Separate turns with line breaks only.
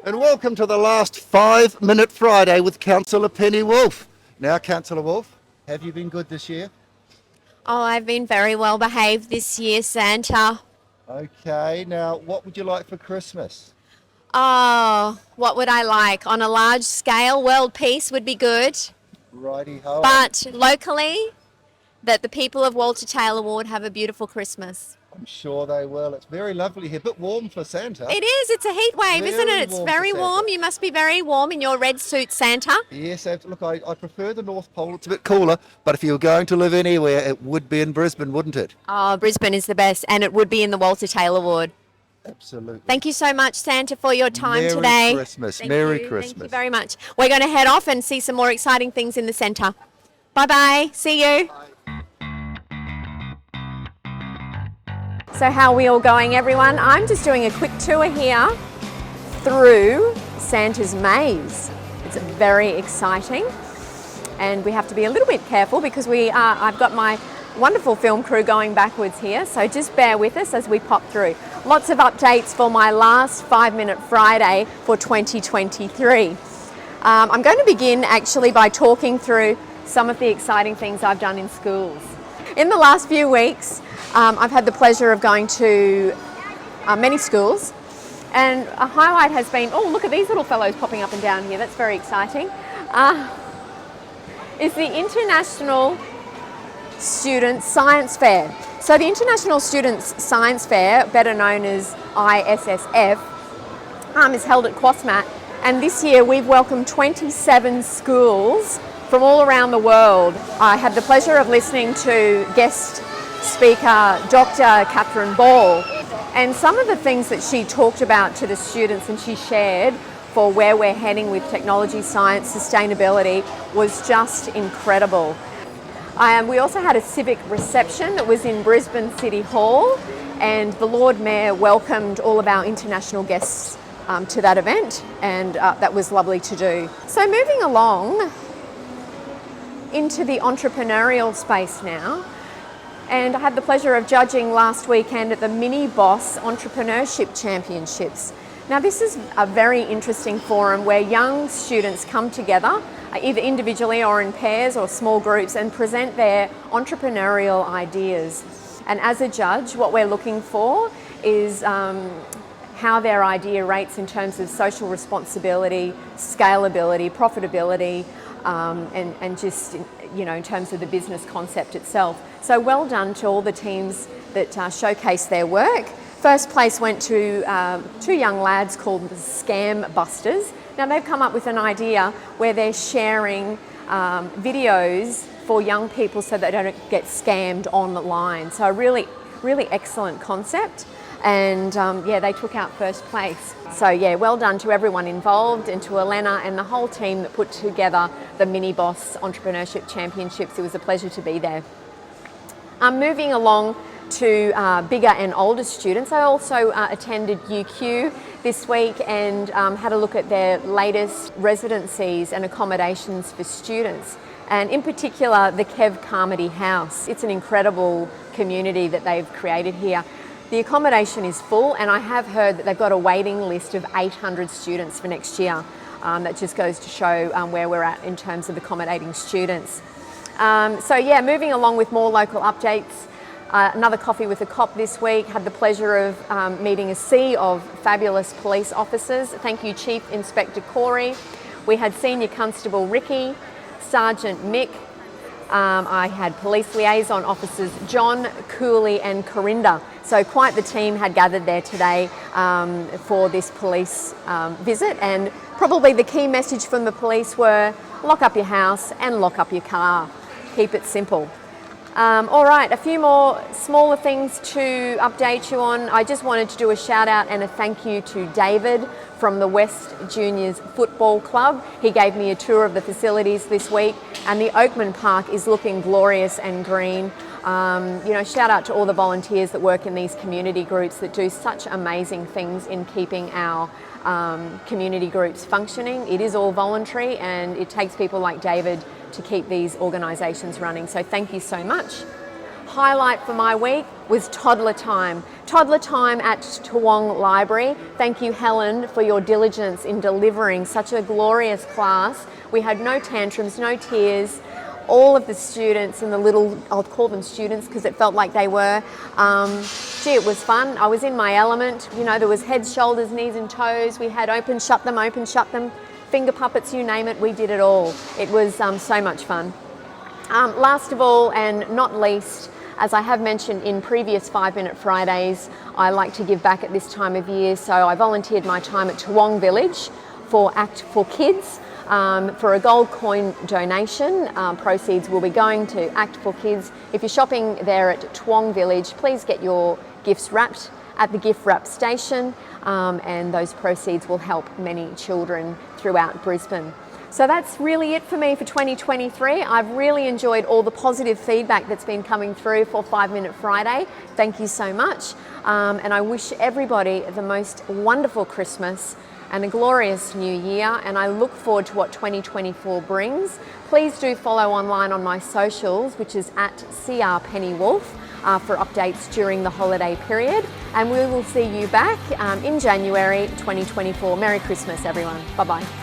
And welcome to the last 5-minute Friday with Councillor Penny Wolff. Now, Councillor Wolff, have you been good this year?
Oh, I've been very well behaved this year, Santa.
Okay, now what would you like for Christmas?
Oh, what would I like? On a large scale, world peace would be good.
Righty-ho.
But locally, that the people of Walter Taylor Ward have a beautiful Christmas.
I'm sure they will. It's very lovely here. A bit warm for Santa.
It is. It's a heat wave, isn't
Very
it? It's
warm
very
for Santa.
warm. You must be very warm in your red suit, Santa.
Yes, look, I prefer the North Pole. It's a bit cooler, but if you were going to live anywhere, it would be in Brisbane, wouldn't it?
Oh, Brisbane is the best, and it would be in the Walter Taylor Ward.
Absolutely.
Thank you so much, Santa, for your time
Merry
today.
Christmas.
Thank
Merry
you.
Christmas.
Thank you very much. We're going to head off and see some more exciting things in the centre. Bye-bye. See you.
Bye.
So how are we all going, everyone? I'm just doing a quick tour here through Santa's maze. It's very exciting, and we have to be a little bit careful because I've got my wonderful film crew going backwards here, so just bear with us as we pop through. Lots of updates for my last 5-minute Friday for 2023. I'm going to begin actually by talking through some of the exciting things I've done in schools. In the last few weeks, I've had the pleasure of going to many schools, and a highlight has been, oh, look at these little fellows popping up and down here, that's very exciting, is the International Student Science Fair. So the International Students Science Fair, better known as ISSF, is held at Quasmat, and this year we've welcomed 27 schools from all around the world. I had the pleasure of listening to guest speaker Dr. Catherine Ball, and some of the things that she talked about to the students and she shared for where we're heading with technology, science, sustainability was just incredible. We also had a civic reception that was in Brisbane City Hall, and the Lord Mayor welcomed all of our international guests to that event, and that was lovely to do. So moving along into the entrepreneurial space now, and I had the pleasure of judging last weekend at the Mini Boss Entrepreneurship Championships. Now this is a very interesting forum where young students come together, either individually or in pairs or small groups, and present their entrepreneurial ideas. And as a judge, what we're looking for is how their idea rates in terms of social responsibility, scalability, profitability, and just, you know, in terms of the business concept itself. So well done to all the teams that showcase their work. First place went to 2 young lads called the Scam Busters. Now they've come up with an idea where they're sharing videos for young people so they don't get scammed online. So a really, really excellent concept. And yeah, they took out first place. So yeah, well done to everyone involved and to Elena and the whole team that put together the Mini Boss Entrepreneurship Championships. It was a pleasure to be there. Moving along to bigger and older students, I also attended UQ this week and had a look at their latest residencies and accommodations for students, and in particular the Kev Carmody House. It's an incredible community that they've created here. The accommodation is full, and I have heard that they've got a waiting list of 800 students for next year. That just goes to show where we're at in terms of accommodating students. So yeah, moving along with more local updates. Another coffee with a cop this week. Had the pleasure of meeting a sea of fabulous police officers. Thank you, Chief Inspector Corey. We had Senior Constable Ricky, Sergeant Mick. I had Police Liaison Officers John, Cooley and Corinda. So quite the team had gathered there today for this police visit, and probably the key message from the police were lock up your house and lock up your car. Keep it simple. All right, a few more smaller things to update you on. I just wanted to do a shout out and a thank you to David from the West Juniors Football Club. He gave me a tour of the facilities this week, and the Oakman Park is looking glorious and green. You know, shout out to all the volunteers that work in these community groups that do such amazing things in keeping our community groups functioning. It is all voluntary, and it takes people like David to keep these organisations running. So thank you so much. Highlight for my week, was toddler time. Toddler time at Toowong Library. Thank you, Helen, for your diligence in delivering such a glorious class. We had no tantrums, no tears. All of the students and the little, I'll call them students because it felt like they were, gee, it was fun. I was in my element. You know, there was heads, shoulders, knees and toes. We had open, shut them, finger puppets, you name it, we did it all. It was so much fun. Last of all, and not least, as I have mentioned in previous 5 Minute Fridays, I like to give back at this time of year, so I volunteered my time at Toowong Village for Act for Kids. For a gold coin donation, proceeds will be going to Act for Kids. If you're shopping there at Toowong Village, please get your gifts wrapped at the gift wrap station, and those proceeds will help many children throughout Brisbane. So that's really it for me for 2023. I've really enjoyed all the positive feedback that's been coming through for 5 Minute Friday. Thank you so much. And I wish everybody the most wonderful Christmas and a glorious new year, and I look forward to what 2024 brings. Please do follow online on my socials, which is at CrPennyWolff, for updates during the holiday period, and we will see you back in January 2024. Merry Christmas, everyone. Bye-bye.